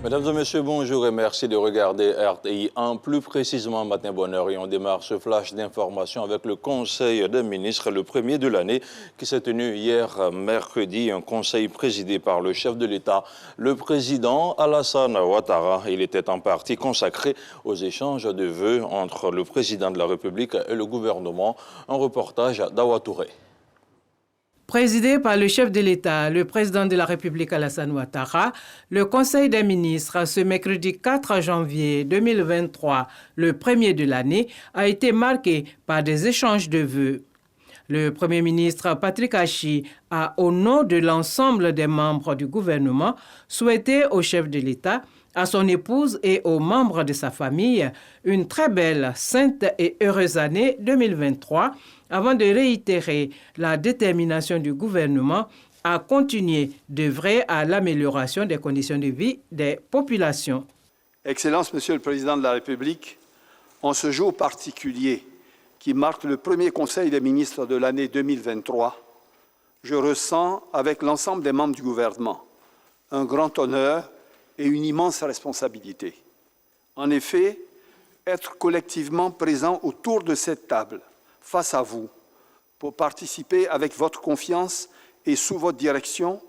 Mesdames et messieurs, bonjour et merci de regarder RTI 1. Plus précisément, matin bonheur, et on démarre ce flash d'information avec le Conseil des ministres, le premier de l'année, qui s'est tenu hier mercredi. Un conseil présidé par le chef de l'État, le président Alassane Ouattara. Il était en partie consacré aux échanges de vœux entre le président de la République et le gouvernement. Un reportage d'Awa Touré. Présidé par le chef de l'État, le président de la République Alassane Ouattara, le Conseil des ministres, ce mercredi 4 janvier 2023, le premier de l'année, a été marqué par des échanges de vœux. Le Premier ministre Patrick Achi a, au nom de l'ensemble des membres du gouvernement, souhaité au chef de l'État, à son épouse et aux membres de sa famille une très belle, sainte et heureuse année 2023, avant de réitérer la détermination du gouvernement à continuer d'œuvrer à l'amélioration des conditions de vie des populations. Excellence, Monsieur le Président de la République, en ce jour particulier qui marque le premier Conseil des ministres de l'année 2023, je ressens, avec l'ensemble des membres du gouvernement, un grand honneur et une immense responsabilité. En effet, être collectivement présent autour de cette table, face à vous, pour participer avec votre confiance et sous votre direction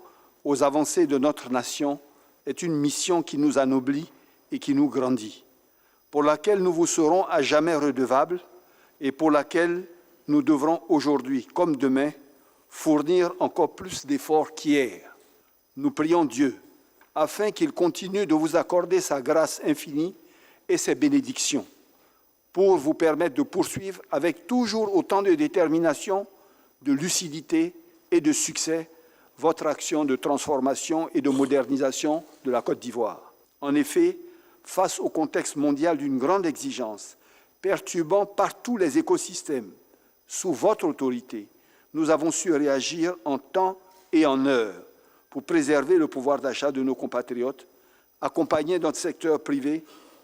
aux avancées de notre nation est une mission qui nous anoblit et qui nous grandit, pour laquelle nous vous serons à jamais redevables et pour laquelle nous devrons aujourd'hui, comme demain, fournir encore plus d'efforts qu'hier. Nous prions Dieu afin qu'il continue de vous accorder sa grâce infinie et ses bénédictions, pour vous permettre de poursuivre avec toujours autant de détermination, de lucidité et de succès votre action de transformation et de modernisation de la Côte d'Ivoire. En effet, face au contexte mondial d'une grande exigence, perturbant partout les écosystèmes, sous votre autorité, nous avons su réagir en temps et en heure pour préserver le pouvoir d'achat de nos compatriotes, accompagner notre secteur privé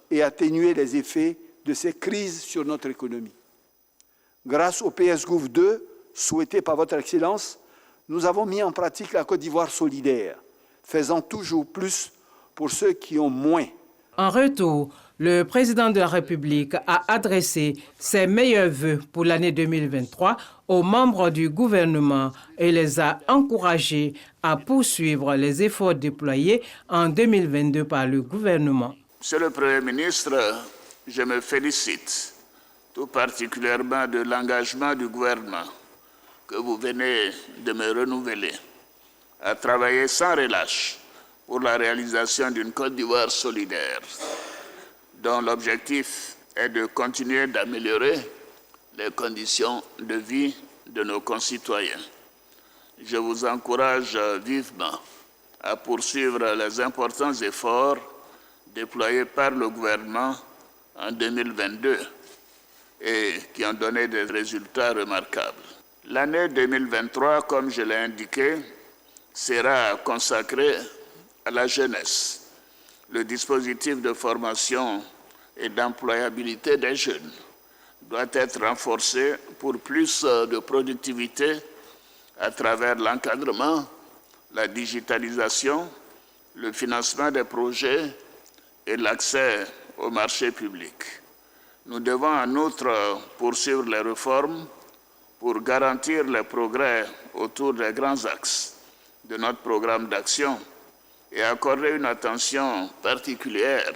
et atténuer les effets de ces crises sur notre économie. Grâce au PSGouv 2, souhaité par votre Excellence, nous avons mis en pratique la Côte d'Ivoire solidaire, faisant toujours plus pour ceux qui ont moins. En retour, le président de la République a adressé ses meilleurs vœux pour l'année 2023 aux membres du gouvernement et les a encouragés à poursuivre les efforts déployés en 2022 par le gouvernement. Monsieur le Premier ministre, je me félicite tout particulièrement de l'engagement du gouvernement que vous venez de me renouveler à travailler sans relâche pour la réalisation d'une Côte d'Ivoire solidaire, dont l'objectif est de continuer d'améliorer les conditions de vie de nos concitoyens. Je vous encourage vivement à poursuivre les importants efforts déployés par le gouvernement en 2022 et qui ont donné des résultats remarquables. L'année 2023, comme je l'ai indiqué, sera consacrée à la jeunesse. Le dispositif de formation et d'employabilité des jeunes doit être renforcé pour plus de productivité à travers l'encadrement, la digitalisation, le financement des projets et l'accès au marché public. Nous devons en outre poursuivre les réformes pour garantir les progrès autour des grands axes de notre programme d'action et accorder une attention particulière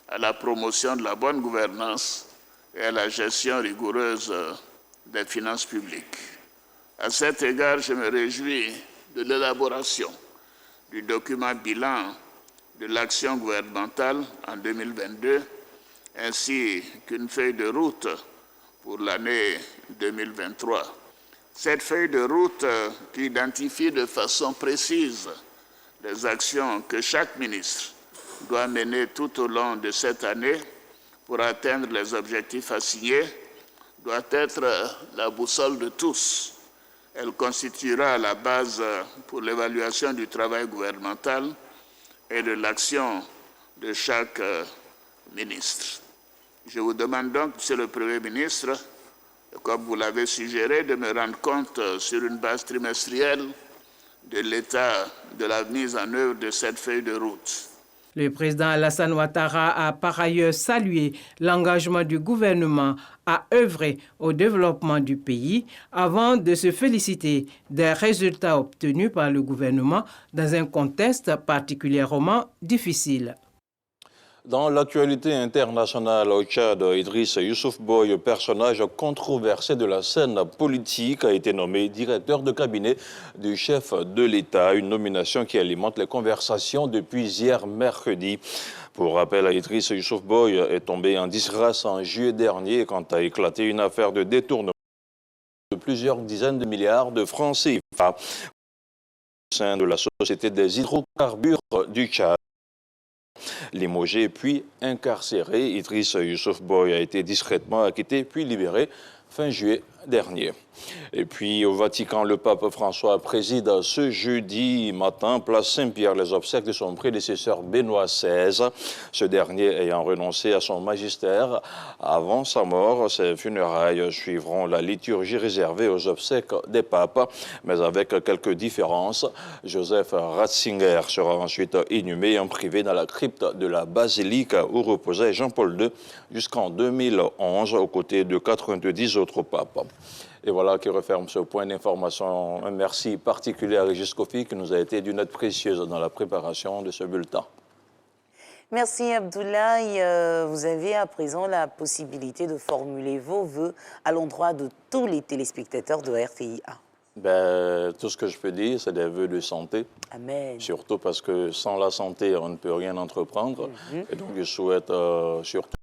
à la promotion de la bonne gouvernance et à la gestion rigoureuse des finances publiques. À cet égard, je me réjouis de l'élaboration du document bilan de l'action gouvernementale en 2022, ainsi qu'une feuille de route pour l'année 2023. Cette feuille de route qui identifie de façon précise les actions que chaque ministre doit mener tout au long de cette année pour atteindre les objectifs assignés doit être la boussole de tous. Elle constituera la base pour l'évaluation du travail gouvernemental et de l'action de chaque ministre. Je vous demande donc, Monsieur le Premier ministre, comme vous l'avez suggéré, de me rendre compte sur une base trimestrielle de l'état de la mise en œuvre de cette feuille de route. Le président Alassane Ouattara a par ailleurs salué l'engagement du gouvernement à œuvrer au développement du pays avant de se féliciter des résultats obtenus par le gouvernement dans un contexte particulièrement difficile. Dans l'actualité internationale au Tchad, Idriss Youssouf Boy, personnage controversé de la scène politique, a été nommé directeur de cabinet du chef de l'État, une nomination qui alimente les conversations depuis hier mercredi. Pour rappel, Idriss Youssouf Boy est tombé en disgrâce en juillet dernier quand a éclaté une affaire de détournement de plusieurs dizaines de milliards de francs CFA au sein de la Société des hydrocarbures du Tchad. Limogé puis incarcéré, Idriss Youssouf Boy a été discrètement acquitté puis libéré fin juillet dernier. Et puis au Vatican, le pape François préside ce jeudi matin, place Saint-Pierre, les obsèques de son prédécesseur Benoît XVI. Ce dernier ayant renoncé à son magistère avant sa mort, ses funérailles suivront la liturgie réservée aux obsèques des papes, mais avec quelques différences. Joseph Ratzinger sera ensuite inhumé en privé dans la crypte de la basilique où reposait Jean-Paul II jusqu'en 2011, aux côtés de 90 autres papes. Et voilà qui referme ce point d'information. Un merci particulier à Régis Kofi qui nous a été d'une aide précieuse dans la préparation de ce bulletin. Merci Abdoulaye. Vous avez à présent la possibilité de formuler vos vœux à l'endroit de tous les téléspectateurs de RTI1. Tout ce que je peux dire, c'est des vœux de santé. Amen. Surtout parce que sans la santé, on ne peut rien entreprendre. Et donc je souhaite surtout